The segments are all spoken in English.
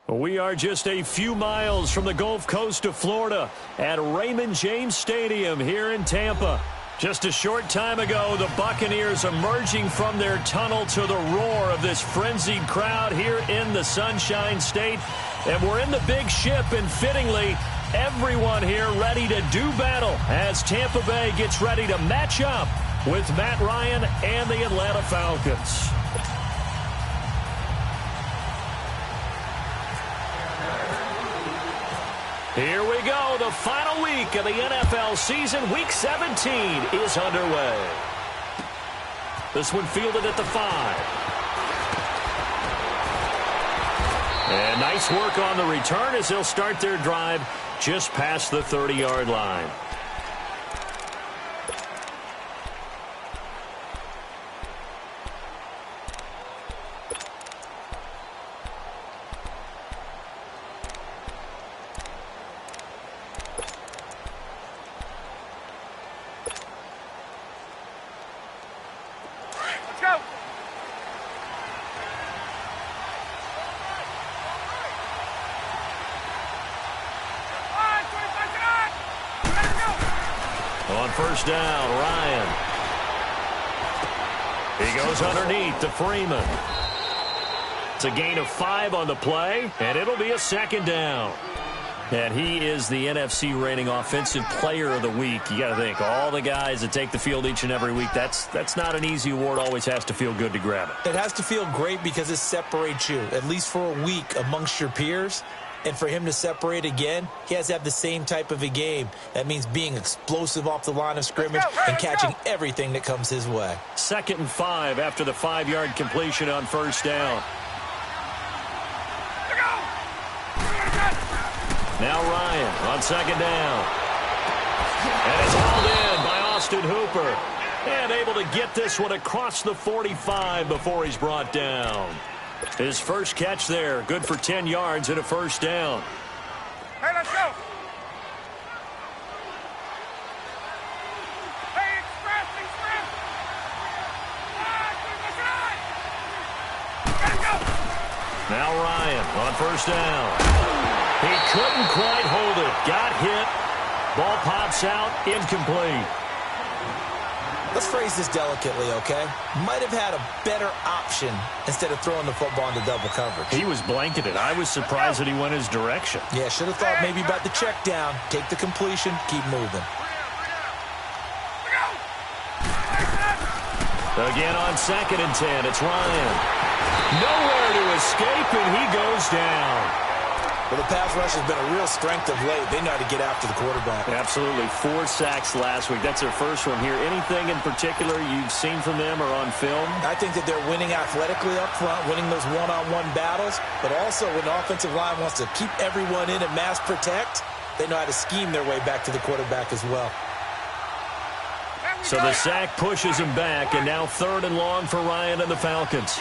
We are just a few miles from the Gulf Coast of Florida at Raymond James Stadium here in Tampa. Just a short time ago, the Buccaneers emerging from their tunnel to the roar of this frenzied crowd here in the Sunshine State. And we're in the big ship, and fittingly, everyone here ready to do battle as Tampa Bay gets ready to match up with Matt Ryan and the Atlanta Falcons. Here we go. The final week of the NFL season. Week 17 is underway. This one fielded at the 5. And nice work on the return as they'll start their drive just past the 30-yard line. On first down, Ryan. He goes underneath to Freeman. It's a gain of 5 on the play, and it'll be a second down. And he is the NFC reigning offensive player of the week. You got to think, all the guys that take the field each and every week, that's not an easy award. Always has to feel good to grab it. It has to feel great because it separates you, at least for a week, amongst your peers. And for him to separate again, he has to have the same type of a game. That means being explosive off the line of scrimmage and catching everything that comes his way. 2nd and 5 after the 5-yard completion on first down. Now Ryan on second down. And it's hauled in by Austin Hooper. And able to get this one across the 45 before he's brought down. His first catch there, good for 10 yards and a first down. Hey, let's go. Hey, express. Let's go. Now Ryan on first down. He couldn't quite hold it. Got hit. Ball pops out, incomplete. Let's phrase this delicately, okay? Might have had a better option instead of throwing the football into double coverage. He was blanketed. I was surprised that he went his direction. Yeah, should have thought maybe about the check down. Take the completion, keep moving. Again on 2nd and 10, it's Ryan. Nowhere to escape, and he goes down. Well, the pass rush has been a real strength of late. They know how to get after the quarterback. Absolutely. 4 sacks last week. That's their first one here. Anything in particular you've seen from them or on film? I think that they're winning athletically up front, winning those one-on-one battles, but also when the offensive line wants to keep everyone in and mass protect, they know how to scheme their way back to the quarterback as well. So the sack pushes him back, and now 3rd and long for Ryan and the Falcons.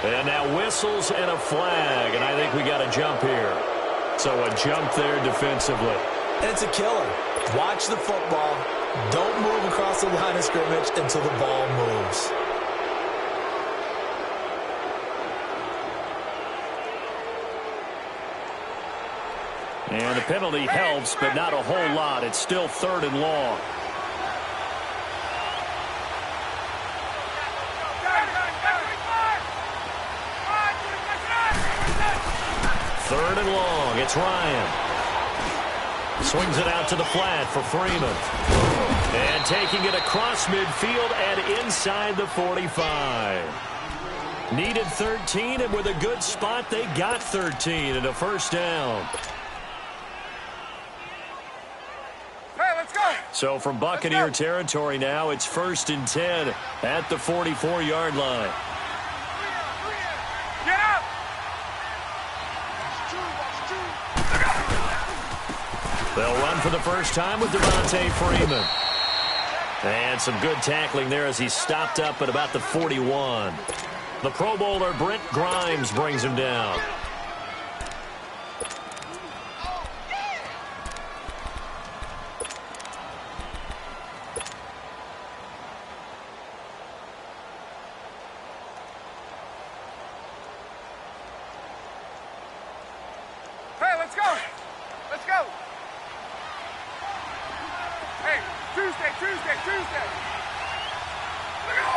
And now whistles and a flag, and I think we got a jump here. So a jump there defensively. And it's a killer. Watch the football. Don't move across the line of scrimmage until the ball moves. And the penalty helps, but not a whole lot. It's still 3rd and long. Third and long. It's Ryan. Swings it out to the flat for Freeman. And taking it across midfield and inside the 45. Needed 13, and with a good spot, they got 13 and a first down. Hey, let's go. So from Buccaneer territory now, it's 1st and 10 at the 44-yard line. Get up. They'll run for the first time with Devontae Freeman. And some good tackling there as he stopped up at about the 41. The Pro Bowler Brent Grimes brings him down. Hey, let's go. Let's go. Hey, Tuesday. Let's go.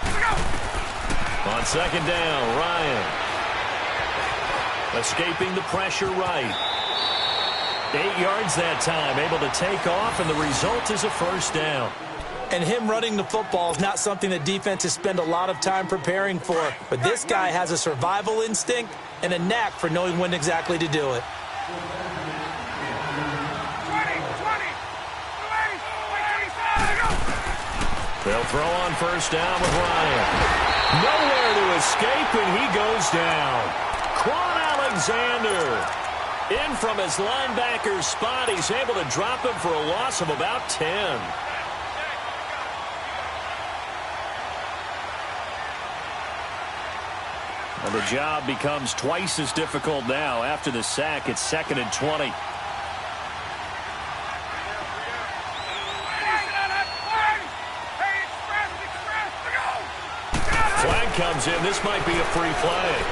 Let's go. On second down, Ryan. Escaping the pressure right. 8 yards that time, able to take off, and the result is a first down. And him running the football is not something that defenses spend a lot of time preparing for. But this guy has a survival instinct and a knack for knowing when exactly to do it. 20. They'll throw on first down with Ryan. Nowhere to escape, and he goes down. Quan Alexander in from his linebacker spot. He's able to drop him for a loss of about 10. And the job becomes twice as difficult now. After the sack, it's 2nd and 20. Flag comes in. This might be a free flag.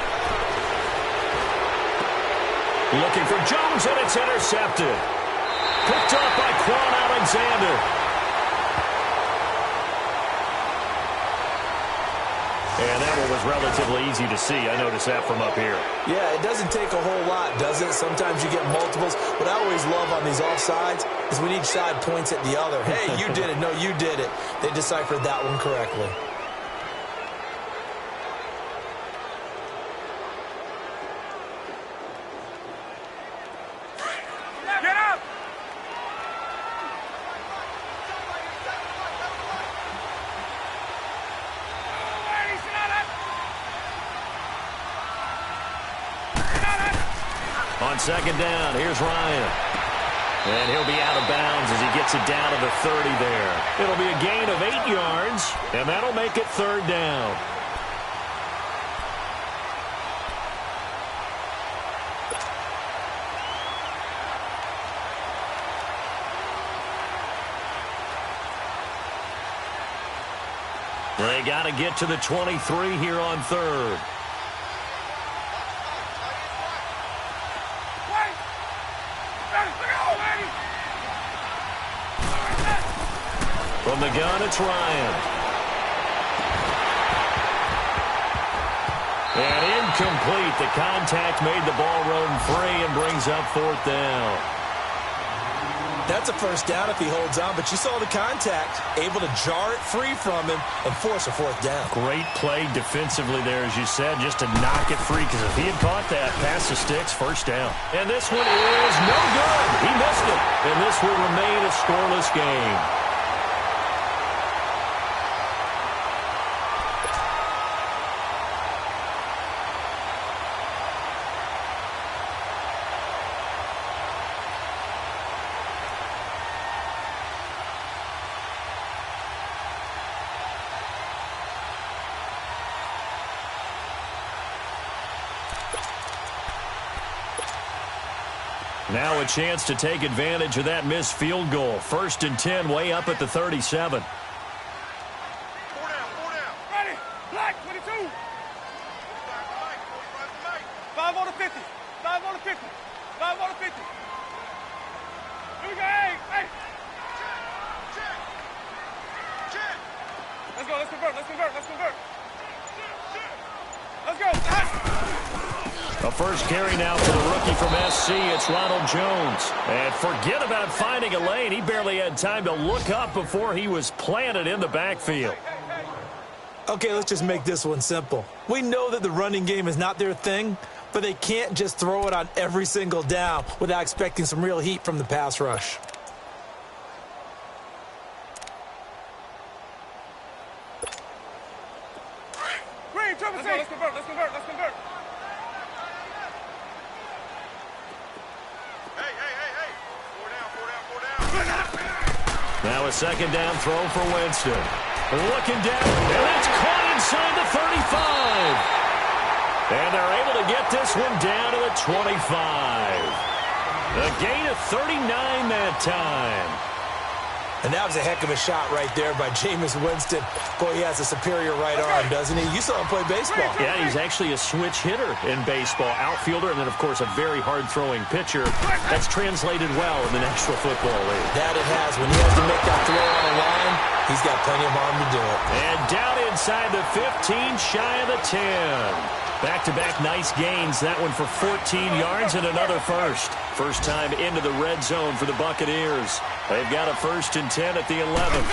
Looking for Jones, and it's intercepted. Picked up by Quan Alexander. And that one was relatively easy to see. I noticed that from up here. Yeah, it doesn't take a whole lot, does it? Sometimes you get multiples. What I always love on these offsides is when each side points at the other. Hey, you did it. No, you did it. They deciphered that one correctly. Get up! On second down, here's Ryan. And he'll be out of bounds as he gets it down to the 30 there. It'll be a gain of 8 yards, and that'll make it 3rd down. They got to get to the 23 here on 3rd. From the gun, it's Ryan. And incomplete. The contact made the ball run free and brings up 4th down. That's a first down if he holds on, but you saw the contact. Able to jar it free from him and force a 4th down. Great play defensively there, as you said, just to knock it free, because if he had caught that, past the sticks, first down. And this one is no good. He missed it. And this will remain a scoreless game. Now a chance to take advantage of that missed field goal. 1st and 10, way up at the 37. 4 down. Ready. Black, 22. 5 on the 50. 5 on the 50. 5 on the 50. Here we go. Hey. Check. Let's go. Let's convert. Let's go. A first carry now for the rookie from SC. It's Ronald Jones. And forget about finding a lane. He barely had time to look up before he was planted in the backfield. Okay, let's just make this one simple. We know that the running game is not their thing, but they can't just throw it on every single down without expecting some real heat from the pass rush. Let's convert. Hey. 4 down. Now a second down throw for Winston. Looking down, and that's caught inside the 35. And they're able to get this one down to the 25. A gain of 39 that time. And that was a heck of a shot right there by Jameis Winston. Boy, he has a superior right arm, doesn't he? You saw him play baseball. Yeah, he's actually a switch hitter in baseball. Outfielder, and then, of course, a very hard-throwing pitcher. That's translated well in the National Football League. That it has. When he has to make that throw on the line, he's got plenty of arm to do it. And down inside the 15, shy of the 10. Back-to-back nice gains. That one for 14 yards and another first. First time into the red zone for the Buccaneers. They've got a 1st and 10 at the 11th.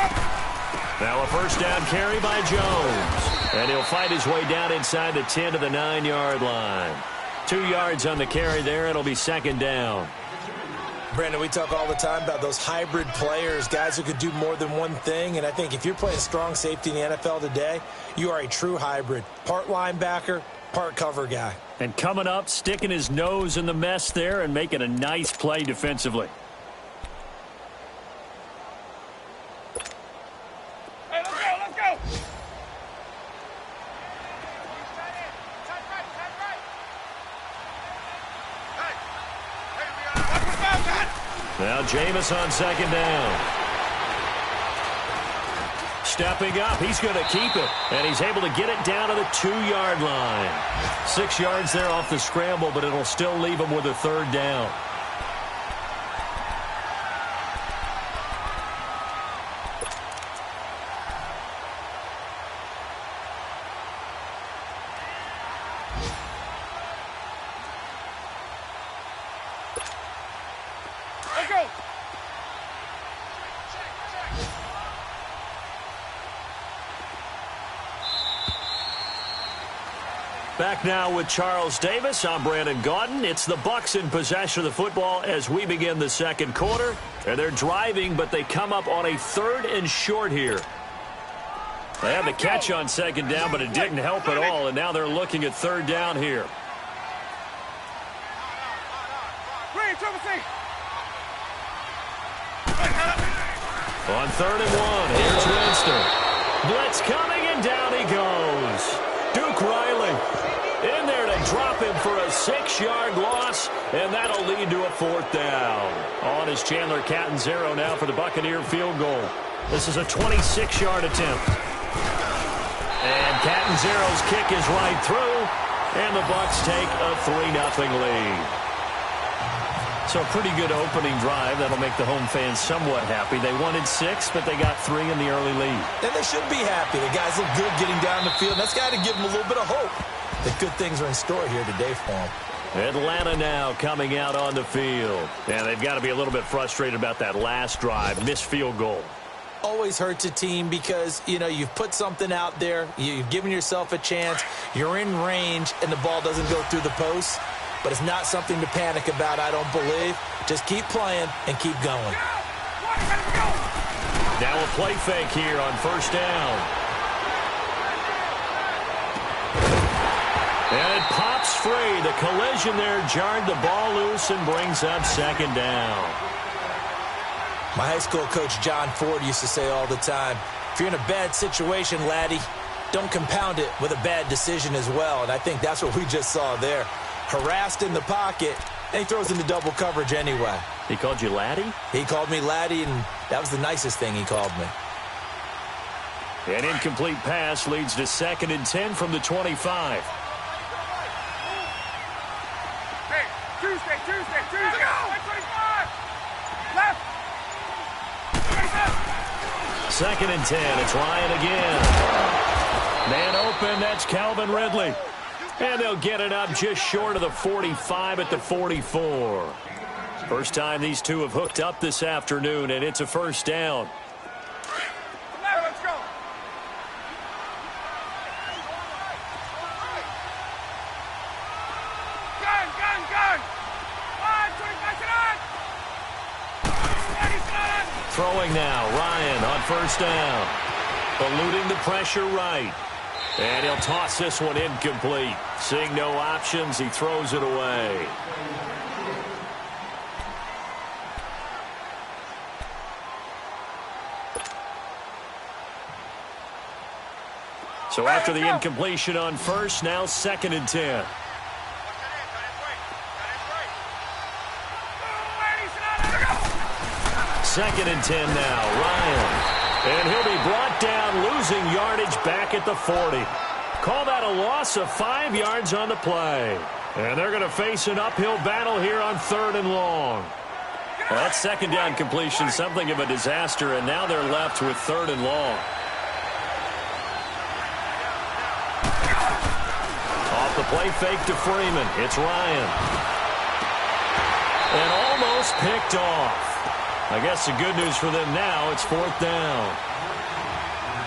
Now a first down carry by Jones. And he'll fight his way down inside the 10 to the 9-yard line. 2 yards on the carry there. It'll be second down. Brandon, we talk all the time about those hybrid players, guys who could do more than one thing. And I think if you're playing strong safety in the NFL today, you are a true hybrid. Part linebacker, part cover guy. And coming up, sticking his nose in the mess there and making a nice play defensively. Hey, let's go, let's go. Now Jameis on second down. Stepping up, he's going to keep it, and he's able to get it down to the 2-yard line. 6 yards there off the scramble, but it'll still leave him with a third down. Let's go. Back now with Charles Davis. I'm Brandon Gaudin. It's the Bucs in possession of the football as we begin the second quarter. And they're driving, but they come up on a 3rd and short here. They had the catch on second down, but it didn't help at all. And now they're looking at 3rd down here. On 3rd and 1, here's Winston. Blitz coming, and down he goes. Duke Riley in there to drop him for a 6-yard loss, and that'll lead to a 4th down. On is Chandler Catanzaro now for the Buccaneer field goal. This is a 26-yard attempt. And Catanzaro's kick is right through, and the Bucs take a 3-0 lead. So a pretty good opening drive. That'll make the home fans somewhat happy. They wanted 6, but they got 3 in the early lead. And they should be happy. The guys look good getting down the field. That's got to give them a little bit of hope that good things are in store here today for them. Atlanta now coming out on the field. And they've got to be a little bit frustrated about that last drive. Missed field goal. Always hurts a team because, you know, you've put something out there. You've given yourself a chance. You're in range, and the ball doesn't go through the post. But it's not something to panic about, I don't believe. Just keep playing and keep going. Now a play fake here on 1st down. And it pops free. The collision there jarred the ball loose and brings up 2nd down. My high school coach, John Ford, used to say all the time, if you're in a bad situation, laddie, don't compound it with a bad decision as well. And I think that's what we just saw there. Harassed in the pocket, and he throws into double coverage anyway. He called you laddie? He called me laddie, and that was the nicest thing he called me. An incomplete pass leads to 2nd and 10 from the 25. Hey, Tuesday. 25. Left. 2nd and 10. It's Ryan again. Man open. That's Calvin Ridley. And they'll get it up just short of the 45 at the 44. First time these two have hooked up this afternoon, and it's a 1st down. Let's go. Gun. 25. Throwing now, Ryan on 1st down. Eluding the pressure right. And he'll toss this one incomplete. Seeing no options, he throws it away. So after the incompletion on first, now 2nd and 10. Second and 10 now, Ryan. And he'll be brought down, losing yardage back at the 40. Call that a loss of 5 yards on the play. And they're going to face an uphill battle here on 3rd and long. Well, that 2nd down completion, something of a disaster, and now they're left with 3rd and long. Off the play fake to Freeman. It's Ryan. And almost picked off. I guess the good news for them now, it's 4th down.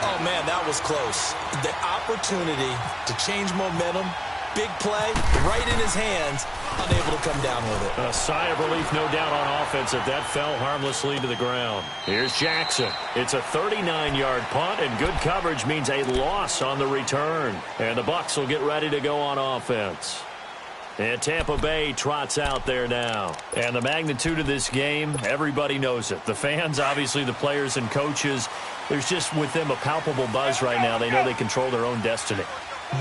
Oh, man, that was close. The opportunity to change momentum, big play, right in his hands, unable to come down with it. A sigh of relief, no doubt, on offense if that fell harmlessly to the ground. Here's Jackson. It's a 39-yard punt, and good coverage means a loss on the return. And the Bucs will get ready to go on offense. And Tampa Bay trots out there now. And the magnitude of this game, everybody knows it. The fans, obviously the players and coaches, there's just with them a palpable buzz right now. They know they control their own destiny.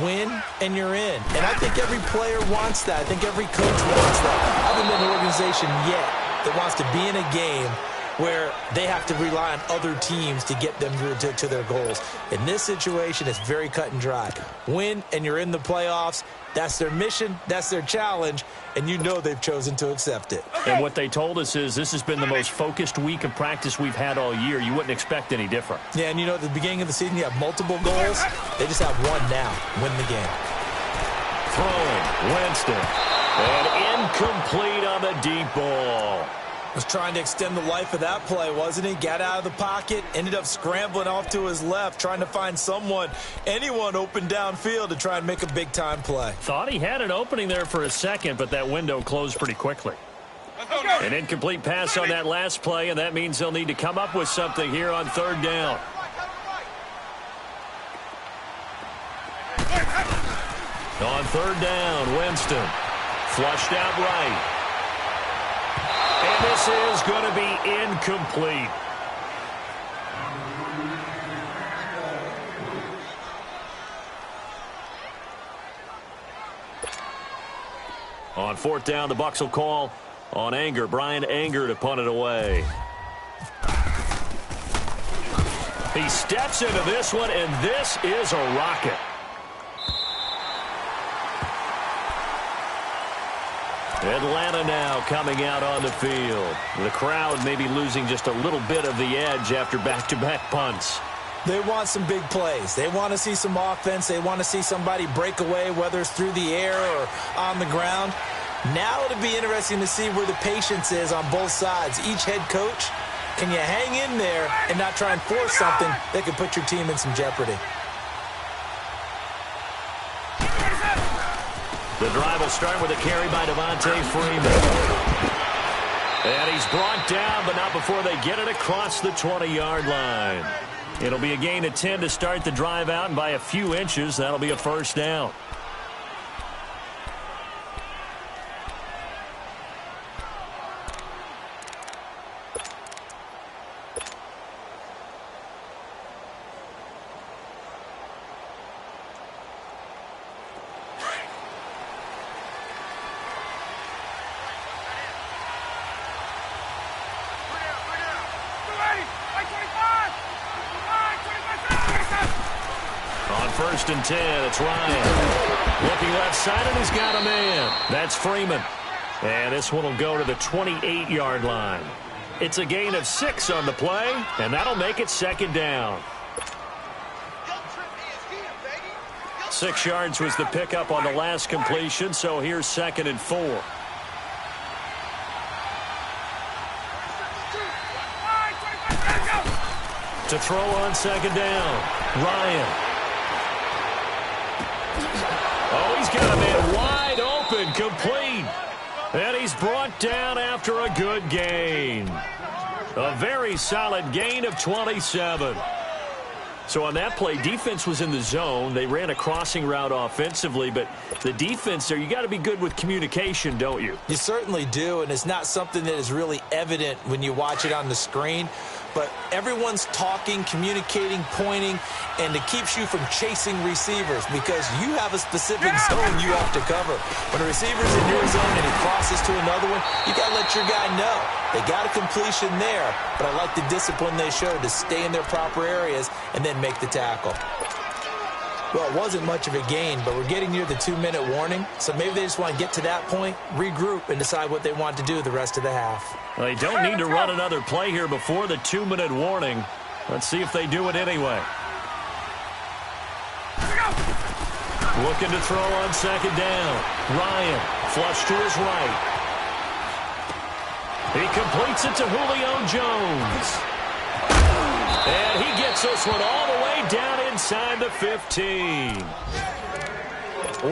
Win, and you're in. And I think every player wants that. I think every coach wants that. I haven't been an organization yet that wants to be in a game where they have to rely on other teams to get them to their goals. In this situation, it's very cut and dry. Win, and you're in the playoffs. That's their mission. That's their challenge. And you know they've chosen to accept it. And what they told us is this has been the most focused week of practice we've had all year. You wouldn't expect any different. Yeah, and you know, at the beginning of the season, you have multiple goals. They just have one now. Win the game. Throwing, Winston. And incomplete on the deep ball. Was trying to extend the life of that play, wasn't he? Got out of the pocket, ended up scrambling off to his left, trying to find anyone open downfield to try and make a big-time play. Thought he had an opening there for a second, but that window closed pretty quickly. An incomplete pass on that last play, and that means they'll need to come up with something here on 3rd down. On 3rd down, Winston. Flushed out right. And this is going to be incomplete. On 4th down, the Bucs will call on Brian Anger to punt it away. He steps into this one, and this is a rocket. Atlanta now coming out on the field. The crowd maybe losing just a little bit of the edge after back-to-back punts. They want some big plays. They want to see some offense. They want to see somebody break away, whether it's through the air or on the ground. Now it'll be interesting to see where the patience is on both sides. Each head coach, can you hang in there and not try and force something that could put your team in some jeopardy? The drive will start with a carry by Devontae Freeman. And he's brought down, but not before they get it across the 20-yard line. It'll be a gain of 10 to start the drive out, and by a few inches, that'll be a 1st down. On 1st and 10, it's Ryan. Looking left side, and he's got a man. That's Freeman. And this one will go to the 28-yard line. It's a gain of 6 on the play, and that'll make it 2nd down. 6 yards was the pickup on the last completion, so here's 2nd and 4. To throw on 2nd down, Ryan. Oh, he's got a man wide open, complete. And he's brought down after a good gain. A very solid gain of 27. So on that play, defense was in the zone. They ran a crossing route offensively, but the defense there, you got to be good with communication, don't you? You certainly do, and it's not something that is really evident when you watch it on the screen. But everyone's talking, communicating, pointing, and it keeps you from chasing receivers because you have a specific zone you have to cover. When a receiver's in your zone and he crosses to another one, you got to let your guy know. They got a completion there, but I like the discipline they showed to stay in their proper areas and then make the tackle. Well, it wasn't much of a gain, but we're getting near the 2-minute warning, so maybe they just want to get to that point, regroup, and decide what they want to do the rest of the half. Well, they don't need to run another play here before the 2-minute warning. Let's see if they do it anyway. Looking to throw on second down. Ryan, flush to his right. He completes it to Julio Jones. And he gets this one all the way down inside the 15.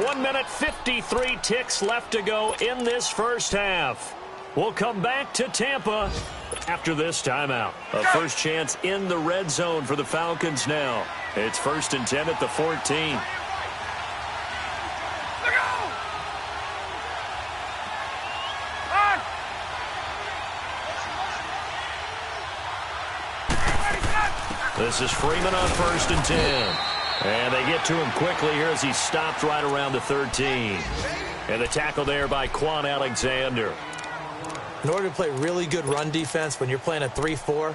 1 minute 53 ticks left to go in this first half. We'll come back to Tampa after this timeout. A first chance in the red zone for the Falcons now. It's 1st and 10 at the 14. This is Freeman on 1st and 10. And they get to him quickly here as he stopped right around the 13. And the tackle there by Quan Alexander. In order to play really good run defense when you're playing a 3-4,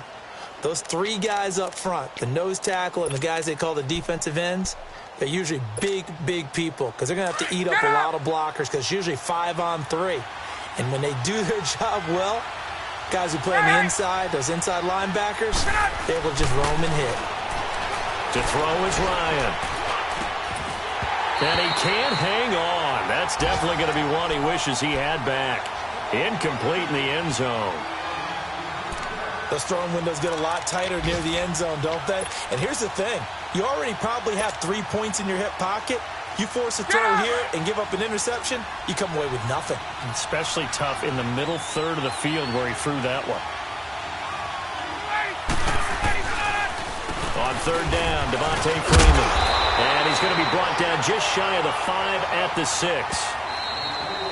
those three guys up front, the nose tackle and the guys they call the defensive ends, they're usually big, big people because they're going to have to eat up a lot of blockers because it's usually 5-on-3. And when they do their job well, guys who play on the inside, those inside linebackers, they're able to just roam and hit. To throw is Ryan. And he can't hang on. That's definitely going to be one he wishes he had back. Incomplete in the end zone. Those throwing windows get a lot tighter near the end zone, don't they? And here's the thing. You already probably have 3 points in your hip pocket. You force a throw here and give up an interception, you come away with nothing. Especially tough in the middle third of the field where he threw that one. On 3rd down, Devontae Freeman. And he's going to be brought down just shy of the 5 at the 6.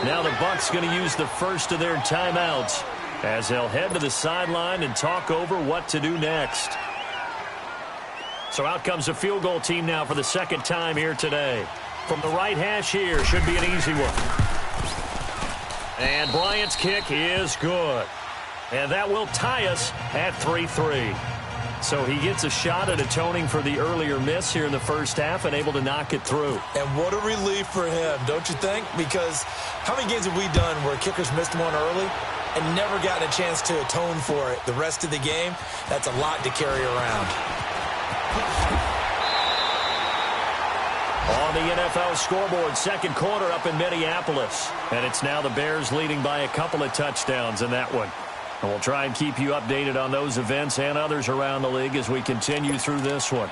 Now the Bucs going to use the first of their timeouts as they'll head to the sideline and talk over what to do next. So out comes the field goal team now for the second time here today. From the right hash here, should be an easy one. And Bryant's kick is good. And that will tie us at 3-3. So he gets a shot at atoning for the earlier miss here in the first half and able to knock it through. And what a relief for him, don't you think? Because how many games have we done where kickers missed one early and never gotten a chance to atone for it the rest of the game? That's a lot to carry around. On the NFL scoreboard, second quarter up in Minneapolis. And it's now the Bears leading by a couple of touchdowns in that one. And we'll try and keep you updated on those events and others around the league as we continue through this one.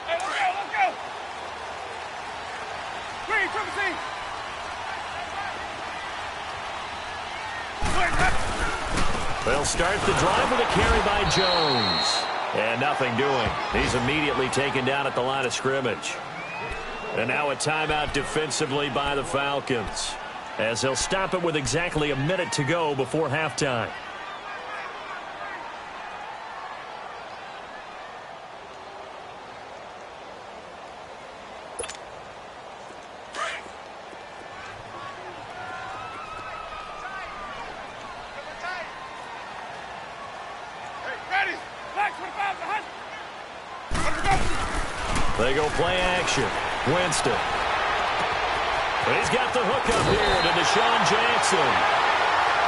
Let's go. Green, triple C. They'll start the drive with a carry by Jones. And nothing doing. He's immediately taken down at the line of scrimmage. And now a timeout defensively by the Falcons, as they'll stop it with exactly a minute to go before halftime. They go play action. Winston. He's got the hook up here to Deshaun Jackson.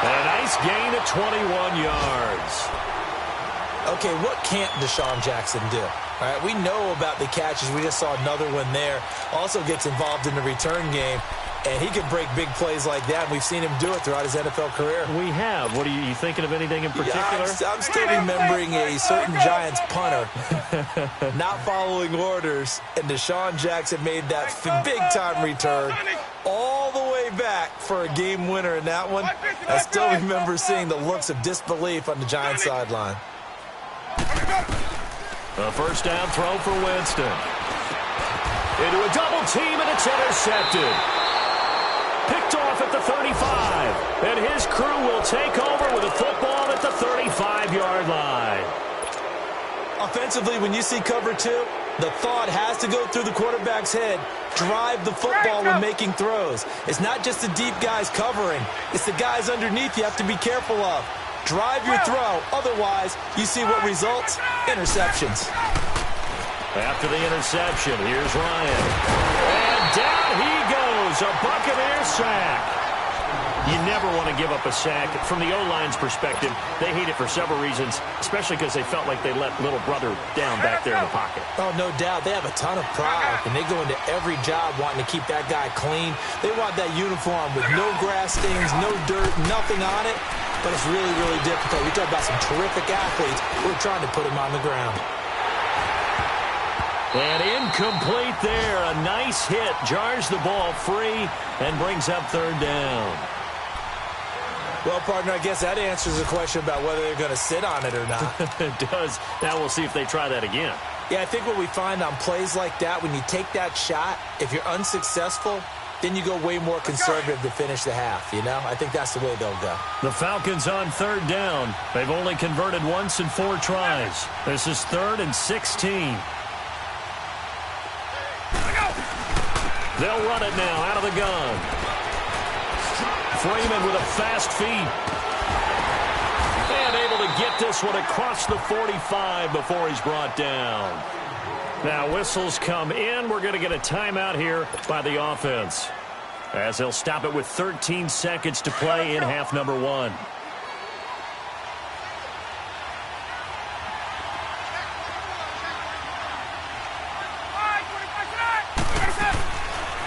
And a nice gain of 21 yards. Okay, what can't Deshaun Jackson do? All right, we know about the catches. We just saw another one there. Also gets involved in the return game. And he can break big plays like that, and we've seen him do it throughout his NFL career. We have. What are you thinking of anything in particular? Yeah, I'm still remembering a certain Giants punter not following orders, and Deshaun Jackson made that big-time return all the way back for a game winner in that one. I still remember seeing the looks of disbelief on the Giants sideline. A first down throw for Winston. Into a double team, and it's intercepted. Picked off at the 35, and his crew will take over with a football at the 35-yard line. Offensively, when you see cover two, the thought has to go through the quarterback's head. Drive the football when making throws. It's not just the deep guys covering. It's the guys underneath you have to be careful of. Drive your throw. Otherwise, you see what results? Interceptions. After the interception, here's Ryan. And down he goes. A Buccaneer sack. You never want to give up a sack. From the O-line's perspective, they hate it for several reasons, especially because they felt like they let little brother down back there in the pocket. Oh, no doubt. They have a ton of pride, and they go into every job wanting to keep that guy clean. They want that uniform with no grass stains, no dirt, nothing on it. But it's really, really difficult. You talk about some terrific athletes. We're trying to put him on the ground. And incomplete there. A nice hit. Jars the ball free and brings up third down. Well, partner, I guess that answers the question about whether they're going to sit on it or not. It does. Now we'll see if they try that again. Yeah, I think what we find on plays like that, when you take that shot, if you're unsuccessful, then you go way more conservative to finish the half, you know? I think that's the way they'll go. The Falcons on third down. They've only converted once in 4 tries. This is 3rd and 16. They'll run it now out of the gun. Freeman with a fast feet. And able to get this one across the 45 before he's brought down. Now whistles come in. We're going to get a timeout here by the offense, as they'll stop it with 13 seconds to play in half number 1.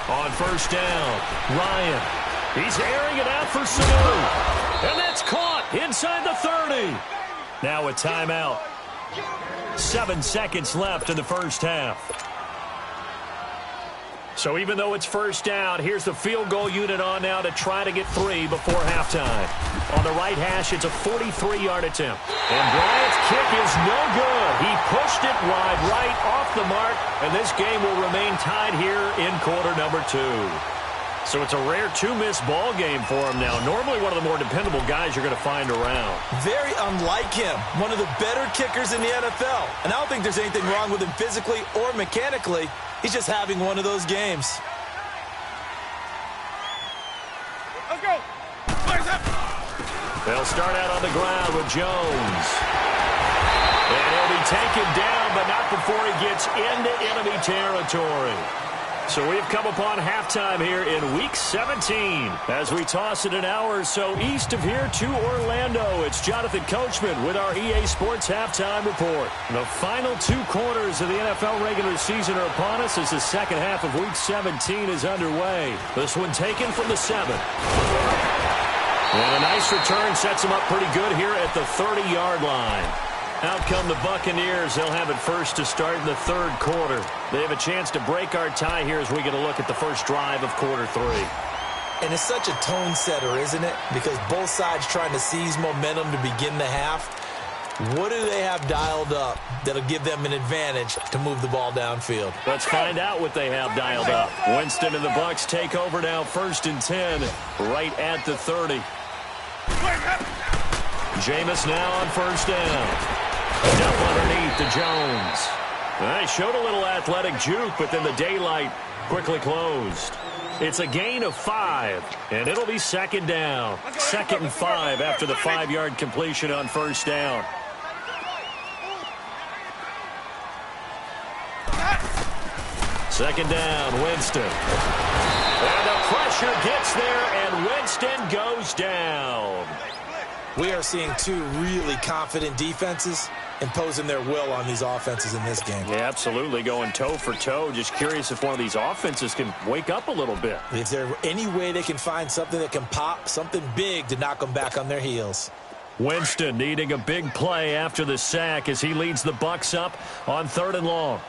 On first down, Ryan. He's airing it out for Sanu. And that's caught inside the 30. Now a timeout. 7 seconds left in the first half. So even though it's first down, here's the field goal unit on now to try to get 3 before halftime. On the right hash, it's a 43-yard attempt. And Bryant's kick is no good. He pushed it wide right off the mark, and this game will remain tied here in quarter number 2. So it's a rare 2-miss ball game for him now. Normally one of the more dependable guys you're going to find around. Very unlike him. One of the better kickers in the NFL. And I don't think there's anything wrong with him physically or mechanically. He's just having one of those games. Let's go. They'll start out on the ground with Jones. And he'll be taken down, but not before he gets into enemy territory. So we've come upon halftime here in Week 17. As we toss it an hour or so east of here to Orlando, it's Jonathan Coachman with our EA Sports Halftime Report. The final 2 quarters of the NFL regular season are upon us as the second half of Week 17 is underway. This one taken from the 7. And a nice return sets them up pretty good here at the 30-yard line. Out come the Buccaneers. They'll have it first to start in the 3rd quarter. They have a chance to break our tie here as we get a look at the first drive of quarter 3. And it's such a tone setter, isn't it? Because both sides trying to seize momentum to begin the half. What do they have dialed up that'll give them an advantage to move the ball downfield? Let's find out what they have dialed up. Winston and the Bucs take over now, 1st and 10, right at the 30. Jameis now on first down. Up underneath to Jones. They showed a little athletic juke, but then the daylight quickly closed. It's a gain of 5, and it'll be 2nd down. 2nd and 5 after the 5-yard completion on first down. Second down, Winston. And the pressure gets there, and Winston goes down. We are seeing two really confident defenses imposing their will on these offenses in this game. Yeah, absolutely, going toe for toe. Just curious if one of these offenses can wake up a little bit. Is there any way they can find something that can pop, something big to knock them back on their heels? Winston needing a big play after the sack as he leads the Bucs up on 3rd and long.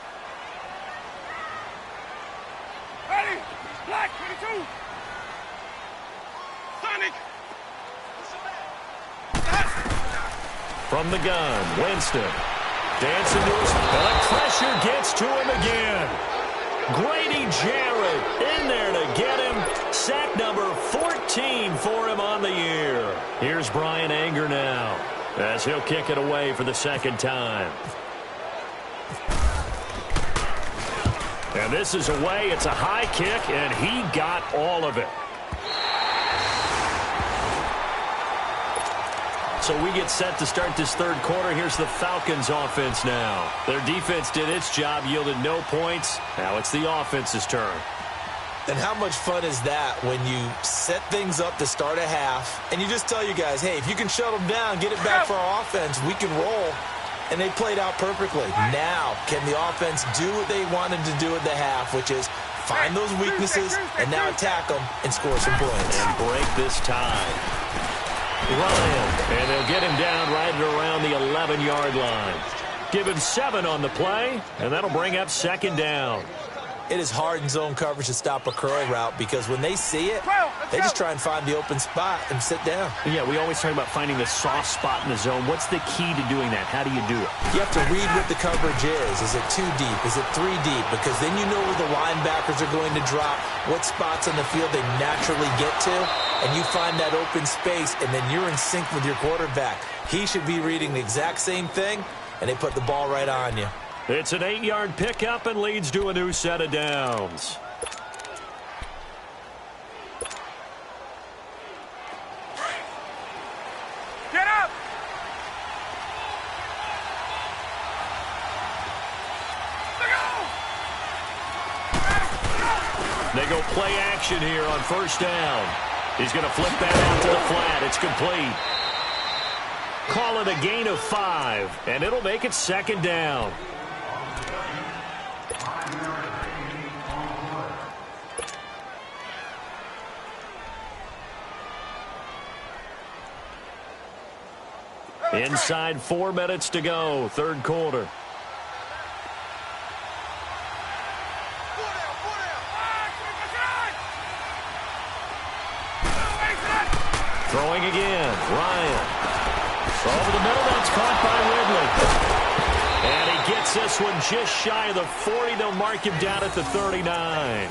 Ready? Black, 22. Sonic. From the gun, Winston dancing to his back. Pressure gets to him again. Grady Jarrett in there to get him. Sack number 14 for him on the year. Here's Brian Anger now as he'll kick it away for the second time. And this is away. It's a high kick, and he got all of it. So we get set to start this third quarter. Here's the Falcons offense now. Their defense did its job, yielded no points. Now it's the offense's turn. And how much fun is that when you set things up to start a half and you just tell you guys, hey, if you can shut them down, get it back for our offense, we can roll. And they played out perfectly. Now, can the offense do what they wanted to do at the half, which is find those weaknesses and now attack them and score some points. And break this tie. Ryan, and they'll get him down right around the 11-yard line. Give him 7 on the play, and that'll bring up 2nd down. It is hard in zone coverage to stop a curl route because when they see it, they just try and find the open spot and sit down. Yeah, we always talk about finding the soft spot in the zone. What's the key to doing that? How do you do it? You have to read what the coverage is. Is it 2 deep? Is it 3 deep? Because then you know where the linebackers are going to drop, what spots on the field they naturally get to, and you find that open space, and then you're in sync with your quarterback. He should be reading the exact same thing, and they put the ball right on you. It's an 8-yard pickup and leads to a new set of downs. Get up! They go play action here on 1st down. He's going to flip that out to the flat. It's complete. Call it a gain of 5, and it'll make it 2nd down. Inside 4 minutes to go, 3rd quarter. Throwing again, Ryan. Over the middle, that's caught by Ridley. And he gets this one just shy of the 40. They'll mark him down at the 39.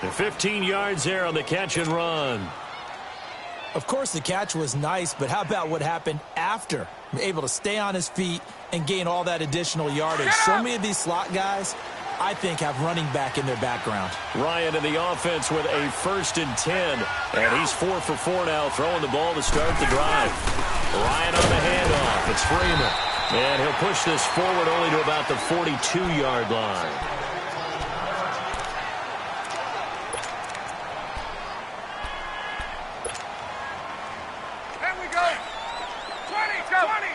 And 15 yards there on the catch and run. Of course, the catch was nice, but how about what happened after? Able to stay on his feet and gain all that additional yardage. So many of these slot guys, I think, have running back in their background. Ryan in the offense with a 1st and 10. And he's 4 for 4 now, throwing the ball to start the drive. Ryan on the handoff. It's Freeman. And he'll push this forward only to about the 42-yard line. There we go. 20, go. 20.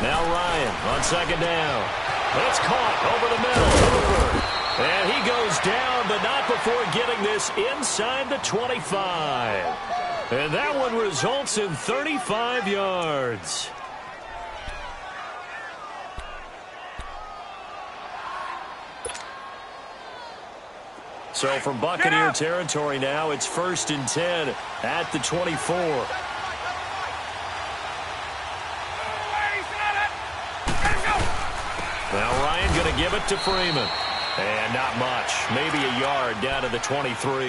Now Ryan on 2nd down. It's caught over the middle. And he goes down, but not before getting this inside the 25. And that one results in 35 yards. So from Buccaneer territory now, it's 1st and 10 at the 24. Now Ryan going to give it to Freeman. And not much. Maybe a yard down to the 23.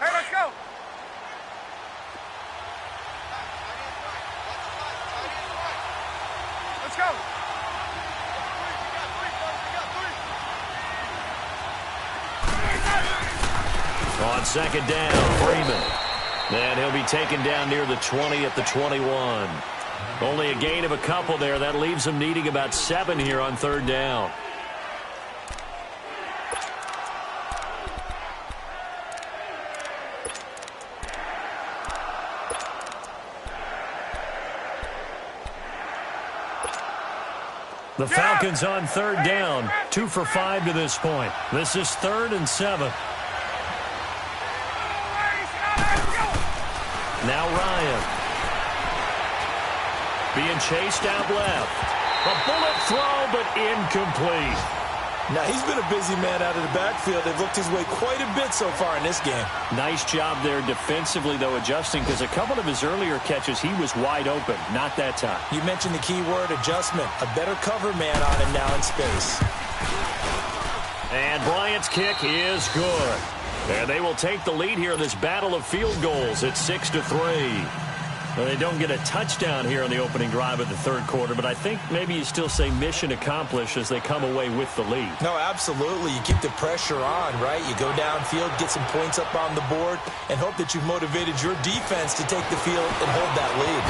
Hey, let's go. Let's go. On second down, Freeman. And he'll be taken down near the 20 at the 21. Only a gain of a couple there. That leaves them needing about 7 here on third down. The Falcons on third down, 2 for 5 to this point. This is 3rd and 7. Now Ryan. Being chased out left. A bullet throw, but incomplete. Now, he's been a busy man out of the backfield. They've looked his way quite a bit so far in this game. Nice job there defensively, though, adjusting, because a couple of his earlier catches, he was wide open. Not that time. You mentioned the key word, adjustment. A better cover man on him now in space. And Bryant's kick is good. And they will take the lead here in this battle of field goals at 6-3. Well, they don't get a touchdown here on the opening drive of the third quarter, but I think maybe you still say mission accomplished as they come away with the lead. No, absolutely. You keep the pressure on, right? You go downfield, get some points up on the board, and hope that you've motivated your defense to take the field and hold that lead.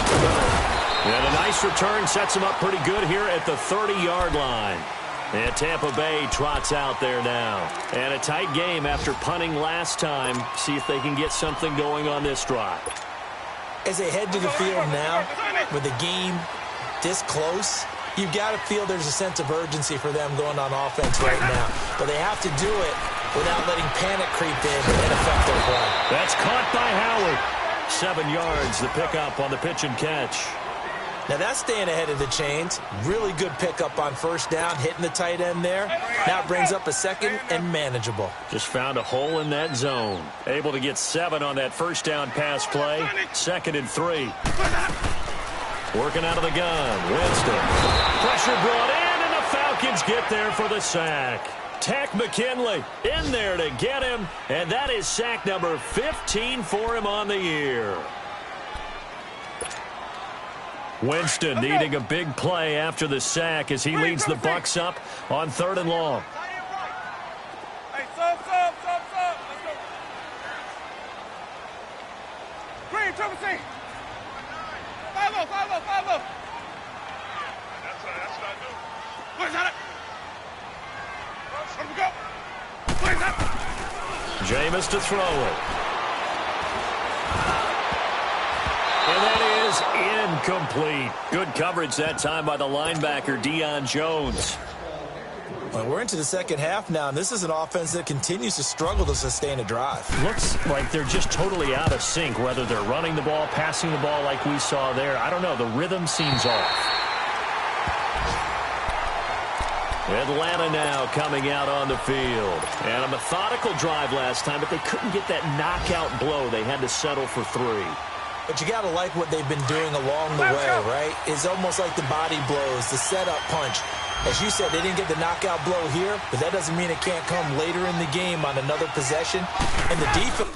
And a nice return sets them up pretty good here at the 30-yard line. And Tampa Bay trots out there now. And a tight game after punting last time. See if they can get something going on this drive. As they head to the field now, with the game this close, you've got to feel there's a sense of urgency for them going on offense right now. But they have to do it without letting panic creep in and affect their play. That's caught by Howard. 7 yards, the pickup on the pitch and catch. Now that's staying ahead of the chains. Really good pickup on first down, hitting the tight end there. Now it brings up a second and manageable. Just found a hole in that zone. Able to get 7 on that first down pass play. 2nd and 3. Working out of the gun. Winston. Pressure brought in, and the Falcons get there for the sack. Tack McKinley in there to get him, and that is sack number 15 for him on the year. Winston needing a big play after the sack as he leads the Bucs up on 3rd and long. Hey, sub. Let's go. Green, triple C. 5-0. That's what I do. Where's that? Let me go. Where's that? Jameis to throw it. And that is incomplete. Good coverage that time by the linebacker, Deion Jones. Well, we're into the second half now, and this is an offense that continues to struggle to sustain a drive. Looks like they're just totally out of sync, whether they're running the ball, passing the ball like we saw there. I don't know. The rhythm seems off. Atlanta now coming out on the field. And a methodical drive last time, but they couldn't get that knockout blow. They had to settle for 3. But you got to like what they've been doing along the way, right? It's almost like the body blows, the setup punch. As you said, they didn't get the knockout blow here, but that doesn't mean it can't come later in the game on another possession. And the defense...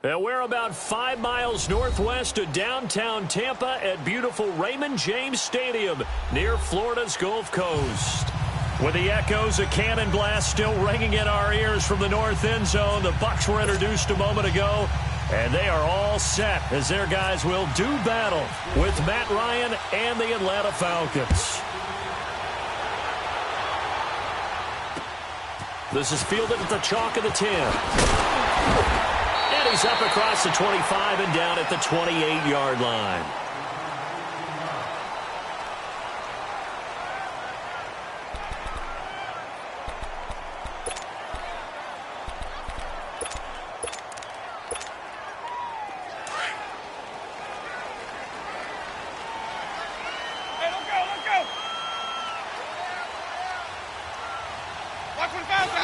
Well, we're about 5 miles northwest of downtown Tampa at beautiful Raymond James Stadium near Florida's Gulf Coast. With the echoes of cannon blast still ringing in our ears from the north end zone, the Bucs were introduced a moment ago, and they are all set as their guys will do battle with Matt Ryan and the Atlanta Falcons. This is fielded at the chalk of the 10. And he's up across the 25 and down at the 28-yard line.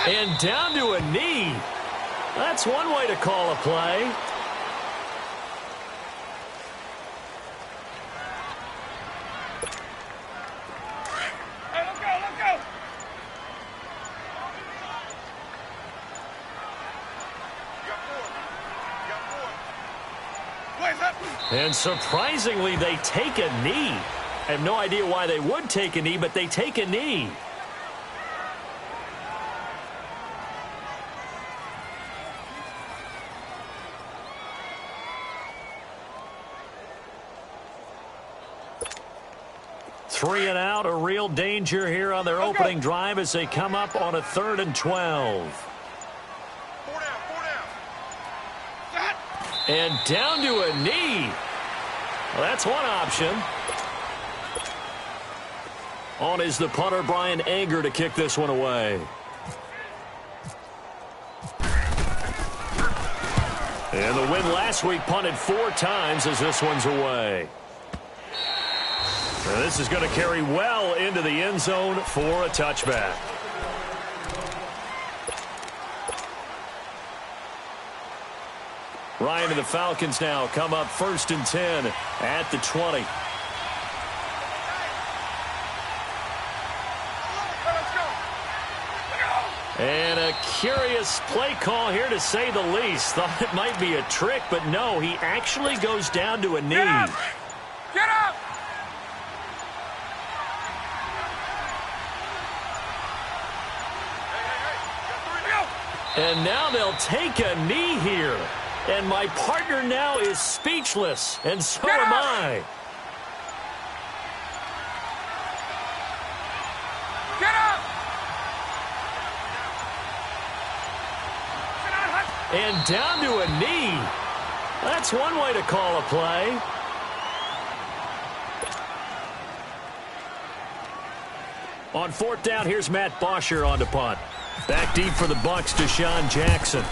And down to a knee. That's one way to call a play. Hey, let's go. Got four. Wait, and surprisingly, they take a knee. I have no idea why they would take a knee, but they take a knee. Three and out, a real danger here on their opening drive as they come up on a 3rd and 12. Four down. And down to a knee. Well, that's one option. On is the punter, Brian Anger, to kick this one away. And the win last week punted 4 times as this one's away. And this is going to carry well into the end zone for a touchback. Ryan and the Falcons now come up 1st and 10 at the 20. And a curious play call here, to say the least. Thought it might be a trick, but no, he actually goes down to a knee. Get up! And now they'll take a knee here. And my partner now is speechless, and so am I. Get up! And down to a knee. That's one way to call a play. On 4th down, here's Matt Bosher on to punt. Back deep for the Bucs, Deshaun Jackson.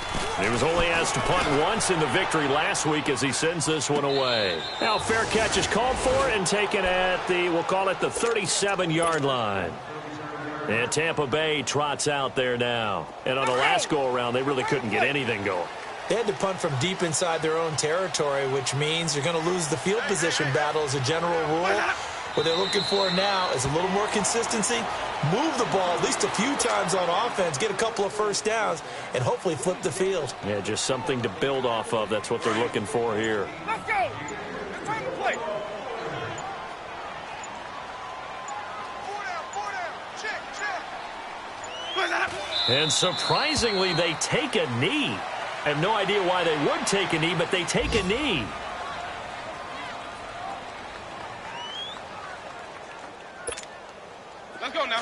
He was only asked to punt once in the victory last week as he sends this one away. Now, fair catch is called for and taken at the, we'll call it the 37-yard line. And Tampa Bay trots out there now. And on the last go-around, they really couldn't get anything going. They had to punt from deep inside their own territory, which means you're going to lose the field position battle as a general rule. What they're looking for now is a little more consistency, move the ball at least a few times on offense, get a couple of first downs, and hopefully flip the field. Yeah, just something to build off of. That's what they're looking for here. Let's go! It's time to play! Four down. Check. And surprisingly, they take a knee. I have no idea why they would take a knee, but they take a knee. Let's go now.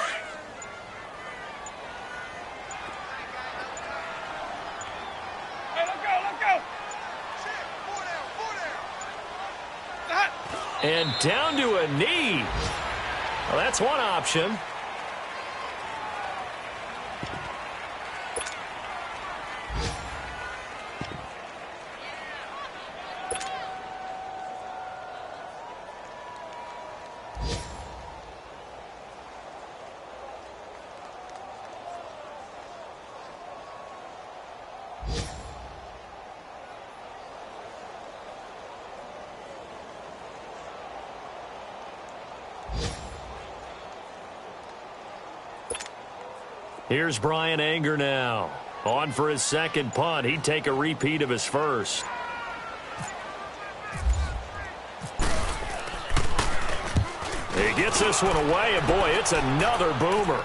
Hey, let's go. Four down. And down to a knee. Well, that's one option. Here's Brian Anger now. On for his second punt. He'd take a repeat of his first. He gets this one away, and boy, it's another boomer.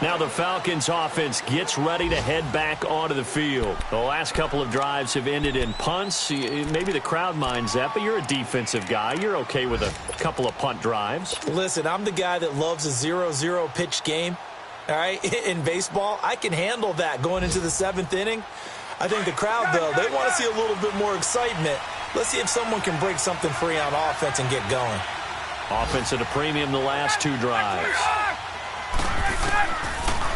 Now the Falcons offense gets ready to head back onto the field. The last couple of drives have ended in punts. Maybe the crowd minds that, but you're a defensive guy. You're okay with a couple of punt drives. Listen, I'm the guy that loves a 0-0 pitch game. All right, in baseball, I can handle that going into the 7th inning. I think the crowd, though, they want to see a little bit more excitement. Let's see if someone can break something free on offense and get going. Offense at a premium the last 2 drives.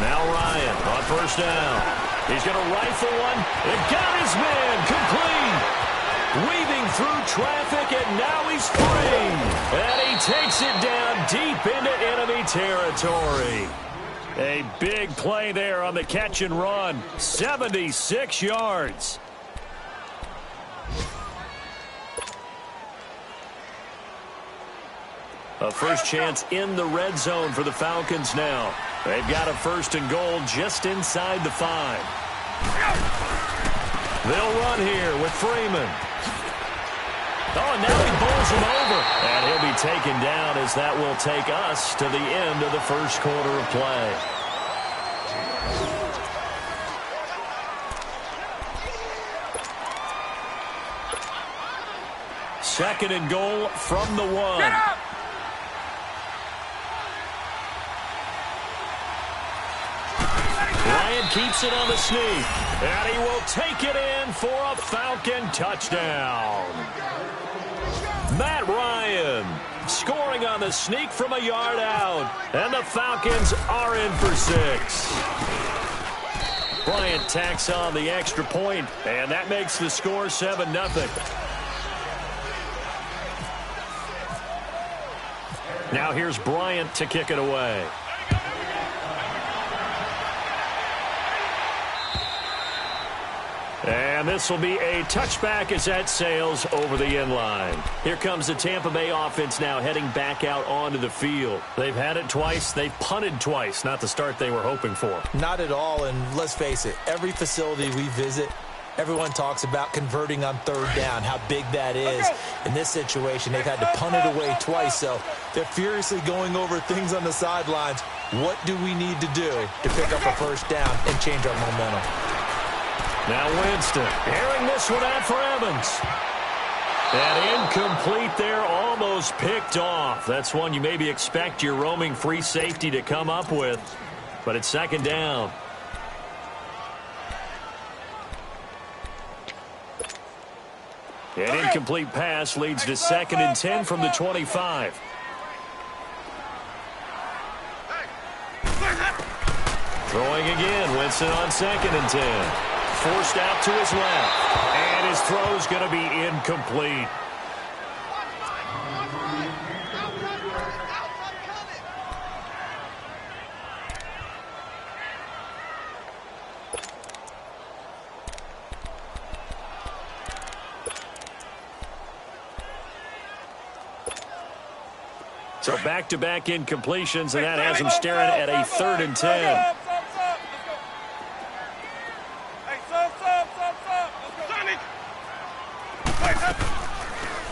Now Ryan on first down. He's going to rifle one. It got his man complete. Weaving through traffic, and now he's free. And he takes it down deep into enemy territory. A big play there on the catch and run. 76 yards. A first chance in the red zone for the Falcons now. They've got a 1st and goal just inside the 5. They'll run here with Freeman. Oh, and now he bowls him over. And he'll be taken down as that will take us to the end of the first quarter of play. Second and goal from the 1. Ryan keeps it on the sneak, and he will take it in for a Falcon touchdown. Matt Ryan scoring on the sneak from a yard out, and the Falcons are in for 6. Bryant tacks on the extra point, and that makes the score 7-0. Now here's Bryant to kick it away. And this will be a touchback as that sails over the end line. Here comes the Tampa Bay offense now heading back out onto the field. They've had it twice. They've punted twice. Not the start they were hoping for. Not at all, and let's face it, every facility we visit, everyone talks about converting on 3rd down, how big that is. In this situation, they've had to punt it away twice, so they're furiously going over things on the sidelines. What do we need to do to pick up a 1st down and change our momentum? Now Winston, airing this one out for Evans. And incomplete there, almost picked off. That's one you maybe expect your roaming free safety to come up with. But it's 2nd down. An incomplete pass leads to 2nd and 10 from the 25. Throwing again, Winston on 2nd and 10. Forced out to his left, and his throw's going to be incomplete. So back-to-back incompletions, and that has him staring at a 3rd and 10.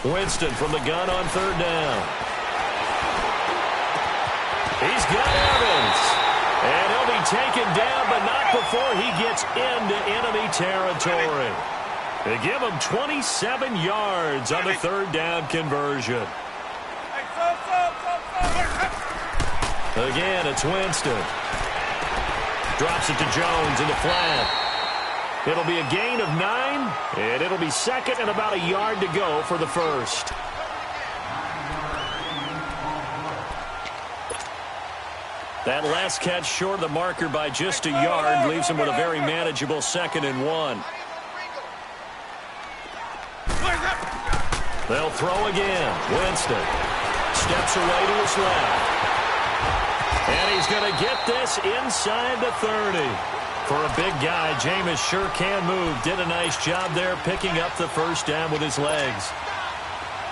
Winston from the gun on 3rd down. He's got Evans. And he'll be taken down, but not before he gets into enemy territory. They give him 27 yards on the 3rd down conversion. Again, it's Winston. Drops it to Jones in the flat. It'll be a gain of 9, and it'll be 2nd and about a yard to go for the 1st. That last catch short of the marker by just a yard leaves him with a very manageable 2nd and 1. They'll throw again. Winston steps away to his left. And he's going to get this inside the 30. For a big guy, Jameis sure can move. Did a nice job there picking up the 1st down with his legs.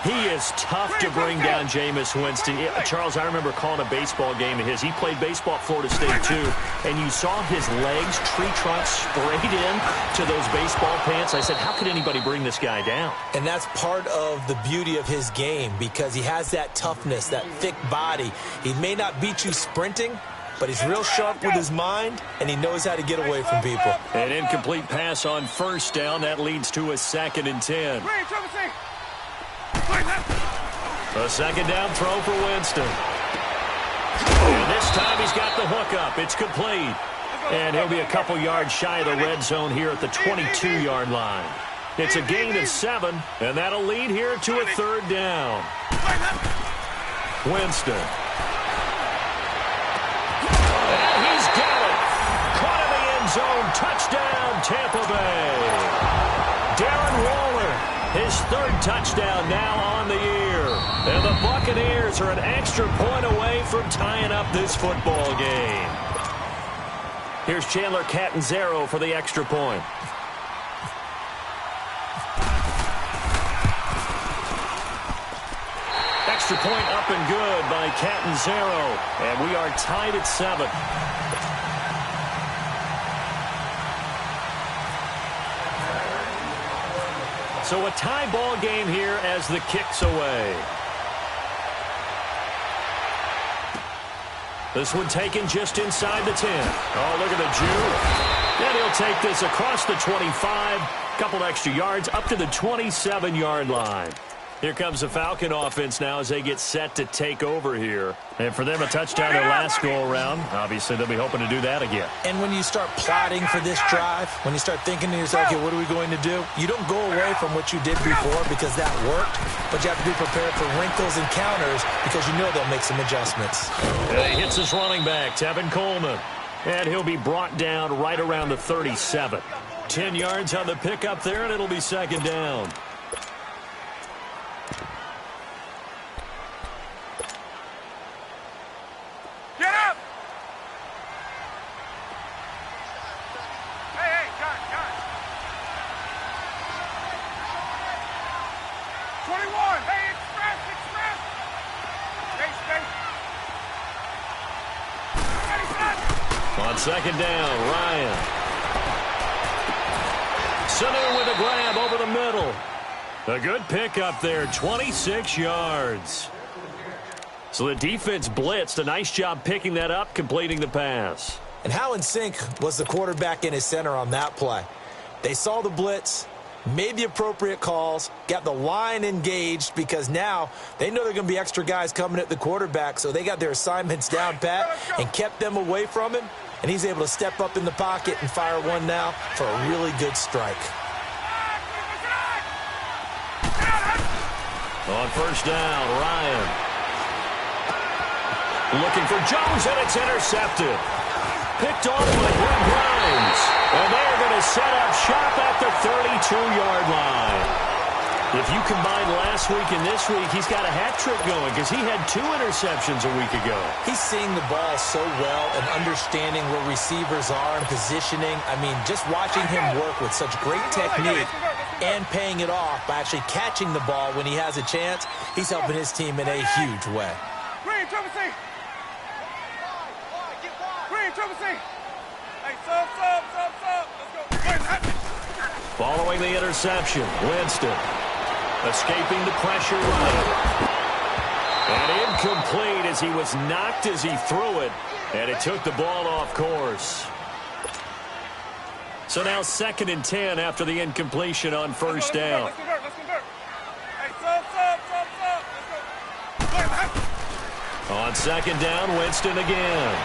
He is tough to bring down Jameis Winston. Charles, I remember calling a baseball game of his. He played baseball at Florida State, too, and you saw his legs, tree trunks, sprayed in to those baseball pants. I said, how could anybody bring this guy down? And that's part of the beauty of his game because he has that toughness, that thick body. He may not beat you sprinting, but he's real sharp with his mind, and he knows how to get away from people. An incomplete pass on first down. That leads to a 2nd and 10. A 2nd down throw for Winston. And this time he's got the hook up. It's complete. And he'll be a couple yards shy of the red zone here at the 22-yard line. It's a gain of 7, and that'll lead here to a 3rd down. Winston. And he's got it. Caught in the end zone. Touchdown, Tampa Bay. Darren Waller, his 3rd touchdown now on the year. And the Buccaneers are an extra point away from tying up this football game. Here's Chandler Catanzaro for the extra point. Extra point up and good by Catanzaro. And we are tied at 7. So a tie ball game here as the kick's away. This one taken just inside the 10. Oh, look at the Jew. And he'll take this across the 25. Couple extra yards up to the 27-yard line. Here comes the Falcon offense now as they get set to take over here. And for them, a touchdown their last go-around. Obviously, they'll be hoping to do that again. And when you start plotting for this drive, when you start thinking to yourself, okay, what are we going to do? You don't go away from what you did before because that worked, but you have to be prepared for wrinkles and counters because you know they'll make some adjustments. And he hits his running back, Tevin Coleman. And he'll be brought down right around the 37. 10 yards on the pickup there, and it'll be 2nd down. Get up! Hey, guys. 21. Hey, express. Stay. On 2nd down, Ryan. Sanu with a grab over the middle. A good pickup there, 26 yards. So the defense blitzed. A nice job picking that up, completing the pass. And how in sync was the quarterback in his center on that play? They saw the blitz, made the appropriate calls, got the line engaged because now they know they're going to be extra guys coming at the quarterback, so they got their assignments down pat and kept them away from him, and he's able to step up in the pocket and fire one now for a really good strike. On first down, Ryan. Looking for Jones, and it's intercepted. Picked off by Greg Grimes. And they're going to set up shop at the 32-yard line. If you combine last week and this week, he's got a hat trick going because he had 2 interceptions a week ago. He's seeing the ball so well and understanding where receivers are and positioning. I mean, just watching him work with such great technique and paying it off by actually catching the ball when he has a chance, he's helping his team in a huge way. Green, triple C. Green, triple C. Hey, sub. Let's go. Following the interception, Winston escaping the pressure running. And incomplete as he was knocked as he threw it, and it took the ball off course. So now 2nd and 10 after the incompletion on first down. Let's convert. Hey, sub. Let's go. On 2nd down, Winston again.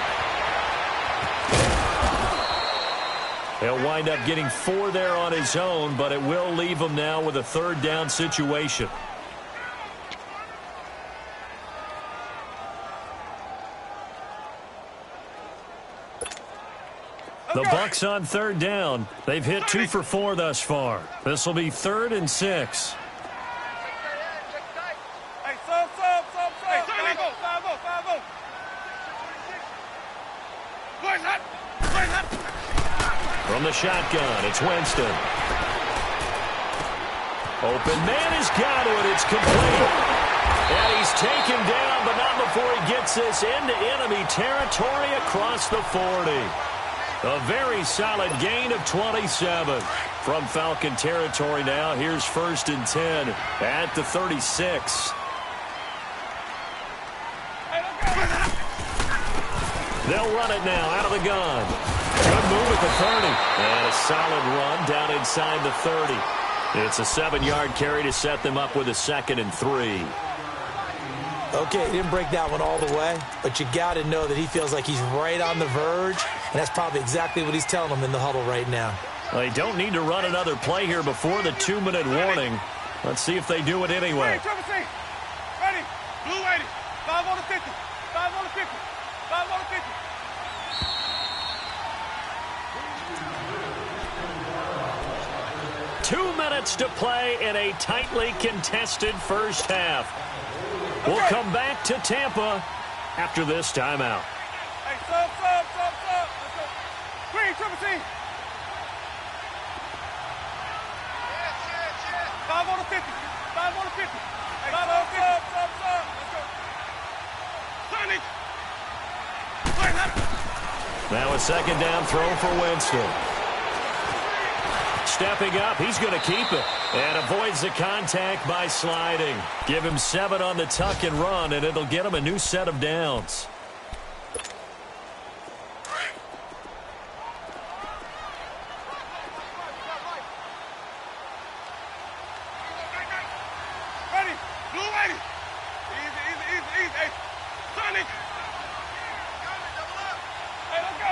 He'll wind up getting 4 there on his own, but it will leave him now with a 3rd down situation. The Bucs on 3rd down. They've hit 2 for 4 thus far. This will be 3rd and 6. Hey, sub. Hey, 5-0. Where's that? From the shotgun, it's Winston. Open man has got it. It's complete. And he's taken down, but not before he gets this into enemy territory across the 40. A very solid gain of 27. From Falcon territory now, here's 1st and 10 at the 36. They'll run it now out of the gun. Good move at the 30. And a solid run down inside the 30. It's a 7-yard carry to set them up with a 2nd and 3. Okay, he didn't break that one all the way, but you got to know that he feels like he's right on the verge, and that's probably exactly what he's telling them in the huddle right now. Well, they don't need to run another play here before the 2-minute warning. Let's see if they do it anyway. Ready. Blue 80. 5 on the 50. 5 on the 50. 5 on the 50. Two minutes to play in a tightly contested first half. We'll come back to Tampa after this timeout. Hey, sub. Let's go. Green, triple C. 5 on the 50. 5 on the 50. Hey, 5 on the 50. Sub. Let's go. Sonic. Now a 2nd down throw for Winston. Stepping up, he's going to keep it. And avoids the contact by sliding. Give him 7 on the tuck and run, and it'll get him a new set of downs. Ready. Blue 80. Easy. Hey, Sonic. Hey, let's go.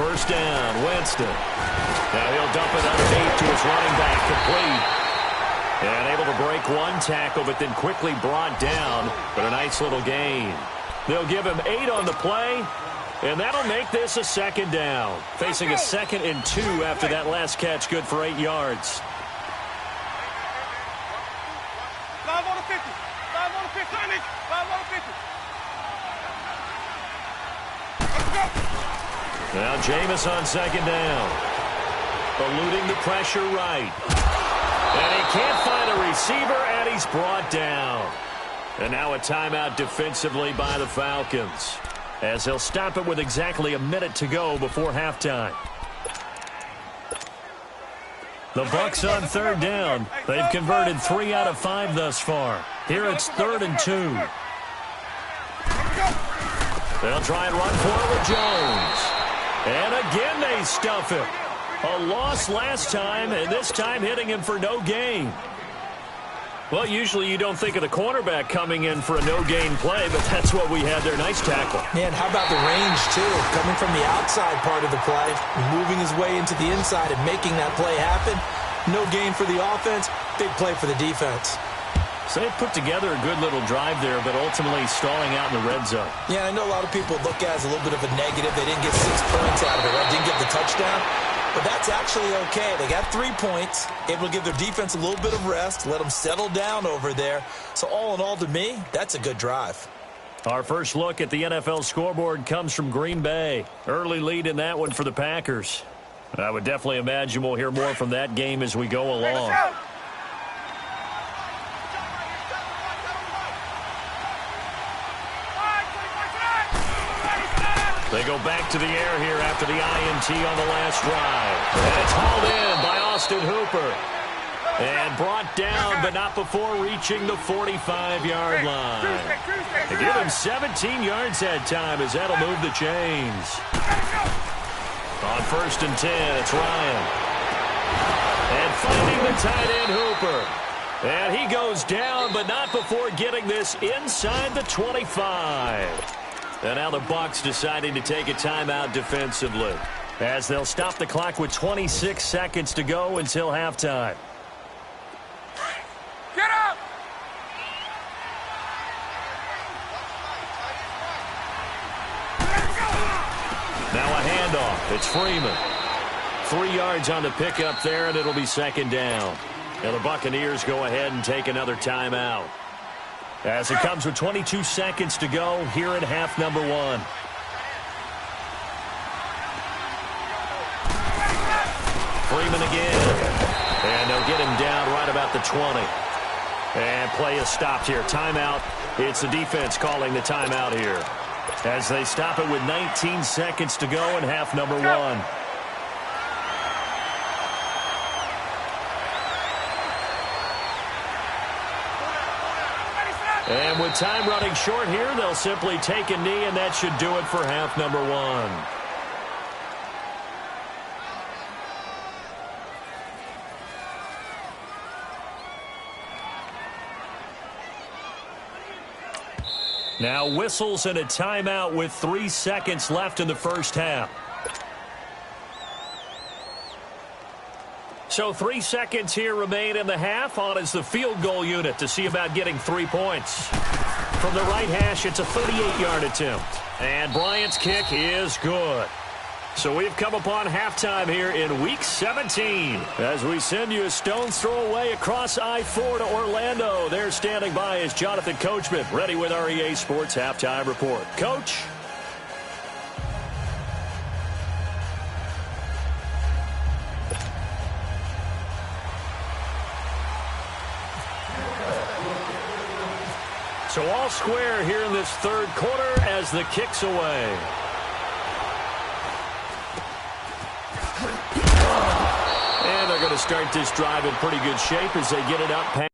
1st down, Winston. Now he'll dump it underneath to his running back, complete. And able to break one tackle, but then quickly brought down. But a nice little gain. They'll give him 8 on the play, and that'll make this a 2nd down. Facing a 2nd and 2 after that last catch, good for 8 yards. 5 on the 50. 5 on the 50. 5 on the 50. Let's go. Now Jameis on 2nd down. Eluding the pressure right. And he can't find a receiver, and he's brought down. And now a timeout defensively by the Falcons, as they'll stop it with exactly a minute to go before halftime. The Bucs on 3rd down. They've converted 3 out of 5 thus far. Here it's 3rd and 2. They'll try and run for it with Jones. And again they stuff him. A loss last time, and this time hitting him for no gain. Well, usually you don't think of the cornerback coming in for a no-gain play, but that's what we had there. Nice tackle. Man, how about the range, too? Coming from the outside part of the play, moving his way into the inside and making that play happen. No gain for the offense, big play for the defense. So they put together a good little drive there, but ultimately stalling out in the red zone. Yeah, I know a lot of people look at it as a little bit of a negative. They didn't get 6 points out of it, right? Didn't get the touchdown. But that's actually okay. They got 3 points, able to give their defense a little bit of rest, let them settle down over there. So all in all, to me, that's a good drive. Our first look at the NFL scoreboard comes from Green Bay. Early lead in that one for the Packers. I would definitely imagine we'll hear more from that game as we go along. They go back to the air here after the INT on the last drive. And it's hauled in by Austin Hooper. And brought down, but not before reaching the 45-yard line. They give him 17 yards that time, as that'll move the chains. On 1st and 10, it's Ryan. And finding the tight end, Hooper. And he goes down, but not before getting this inside the 25. And now the Bucs deciding to take a timeout defensively, as they'll stop the clock with 26 seconds to go until halftime. Get up! Now a handoff. It's Freeman. 3 yards on the pickup there, and it'll be 2nd down. And the Buccaneers go ahead and take another timeout, as it comes with 22 seconds to go here in half number 1. Freeman again. And they'll get him down right about the 20. And play is stopped here. Timeout. It's the defense calling the timeout here, as they stop it with 19 seconds to go in half number one. And with time running short here, they'll simply take a knee, and that should do it for half number one. Now whistles and a timeout with 3 seconds left in the first half. So 3 seconds here remain in the half. On is the field goal unit to see about getting 3 points. From the right hash, it's a 38-yard attempt. And Bryant's kick is good. So we've come upon halftime here in Week 17. As we send you a stone's throw away across I-4 to Orlando. There standing by is Jonathan Coachman, ready with our EA Sports Halftime Report. Coach? So all square here in this third quarter as the kick's away. And they're going to start this drive in pretty good shape as they get it up past